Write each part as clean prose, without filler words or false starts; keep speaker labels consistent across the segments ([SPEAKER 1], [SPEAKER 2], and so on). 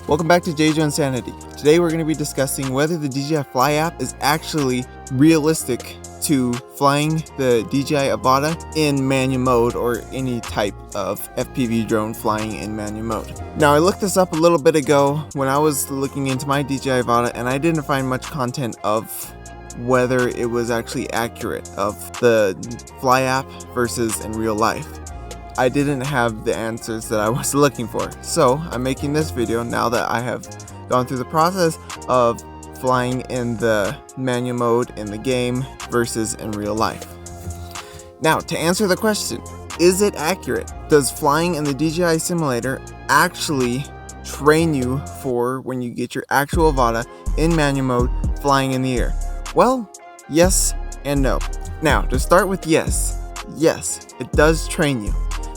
[SPEAKER 1] Welcome back to JJ Insanity. Today we're going to be discussing whether the DJI Fly app is actually realistic to flying the DJI Avata in manual mode or any type of FPV drone flying in manual mode. Now I looked this up a little bit ago when I was looking into my DJI Avata and I didn't find much content of whether it was actually accurate of the Fly app versus in real life. I didn't have the answers that I was looking for, so I'm making this video now that I have gone through the process of flying in the manual mode in the game versus in real life. Now, to answer the question, is it accurate? Does flying in the DJI simulator actually train you for when you get your actual Avata in manual mode flying in the air? Well, yes and no. Now, to start with yes, it does train you.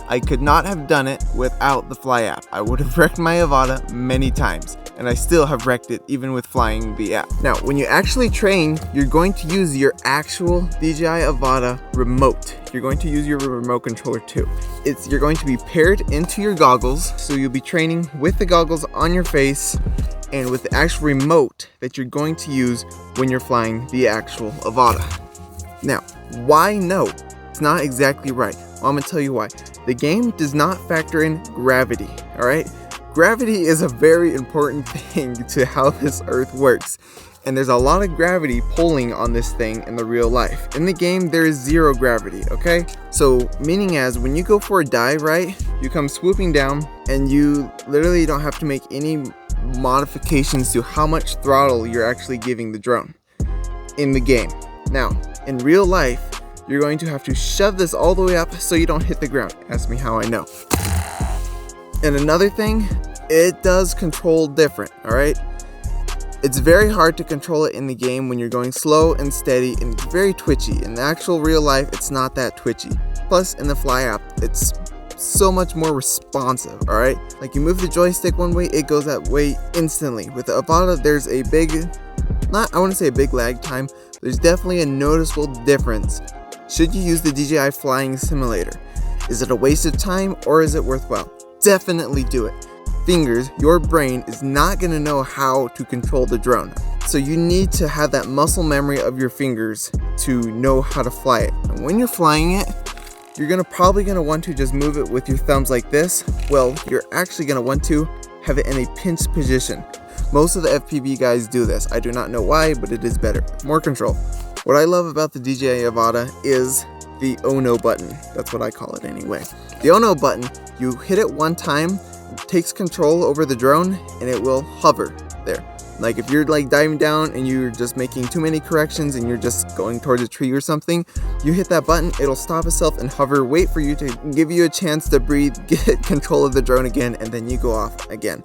[SPEAKER 1] I could not have done it without the Fly app. I would have wrecked my Avata many times, and I still have wrecked it even with flying the app. Now, when you actually train, you're going to use your actual DJI Avata remote. You're going to use your remote controller too. You're going to be paired into your goggles, so you'll be training with the goggles on your face and with the actual remote that you're going to use when you're flying the actual Avata. Now, why no? It's not exactly right. Well, I'm gonna tell you why. The game does not factor in gravity, alright? Gravity is a very important thing to how this Earth works. And there's a lot of gravity pulling on this thing in the real life. In the game, there is zero gravity, okay? So, meaning as when you go for a dive, right? You come swooping down and you literally don't have to make any modifications to how much throttle you're actually giving the drone in the game. Now, in real life, you're going to have to shove this all the way up so you don't hit the ground. Ask me how I know. And another thing, it does control different, alright? It's very hard to control it in the game when you're going slow and steady and very twitchy. In the actual real life, it's not that twitchy. Plus, in the Fly app, it's so much more responsive, alright? Like you move the joystick one way, it goes that way instantly. With the Avata, there's a big, I wouldn't say a big lag time, but there's definitely a noticeable difference. Should you use the DJI flying simulator? Is it a waste of time or is it worthwhile? Definitely do it. Fingers, your brain is not going to know how to control the drone. So you need to have that muscle memory of your fingers to know how to fly it. And when you're flying it, you're probably going to want to just move it with your thumbs like this. Well, you're actually going to want to have it in a pinch position. Most of the FPV guys do this. I do not know why, but it is better. More control. What I love about the DJI Avata is the Oh No button. That's what I call it anyway. The Oh No button, you hit it one time, it takes control over the drone, and it will hover there. Like if you're like diving down and you're just making too many corrections and you're just going towards a tree or something, you hit that button, it'll stop itself and hover, wait for you to give you a chance to breathe, get control of the drone again, and then you go off again.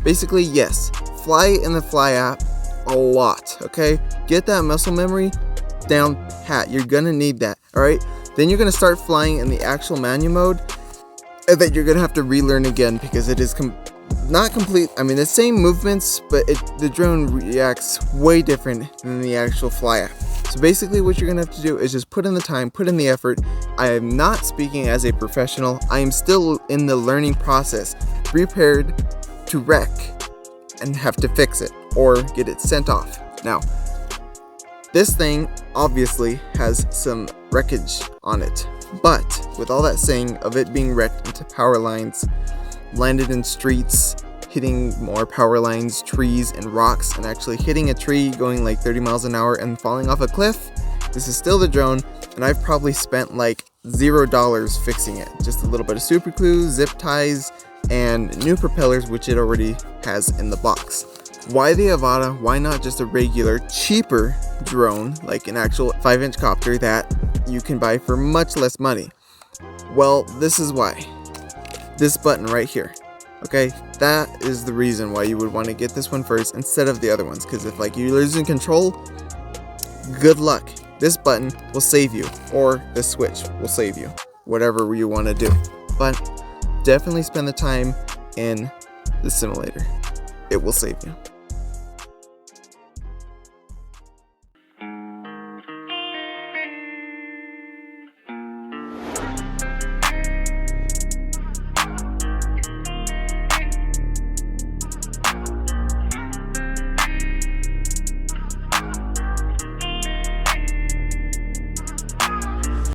[SPEAKER 1] Basically, yes, fly in the Fly app a lot, okay? Get that muscle memory down pat. You're gonna need that, alright? Then you're gonna start flying in the actual manual mode and then you're gonna have to relearn again because it is not complete. I mean, the same movements, but the drone reacts way different than the actual Fly app. So basically what you're gonna have to do is just put in the time, put in the effort. I am not speaking as a professional. I am still in the learning process, prepared to wreck and have to fix it or get it sent off. Now, this thing obviously has some wreckage on it, but with all that saying of it being wrecked into power lines, landed in streets, hitting more power lines, trees, and rocks, and actually hitting a tree going like 30 miles an hour and falling off a cliff, this is still the drone, and I've probably spent like $0 fixing it. Just a little bit of super glue, zip ties, and new propellers, which it already has in the box. Why the Avata? Why not just a regular, cheaper drone, like an actual 5-inch copter that you can buy for much less money? Well, this is why. This button right here. Okay, that is the reason why you would want to get this one first instead of the other ones. Because if like you're losing control, good luck. This button will save you, or the switch will save you. Whatever you want to do. But definitely spend the time in the simulator. It will save you.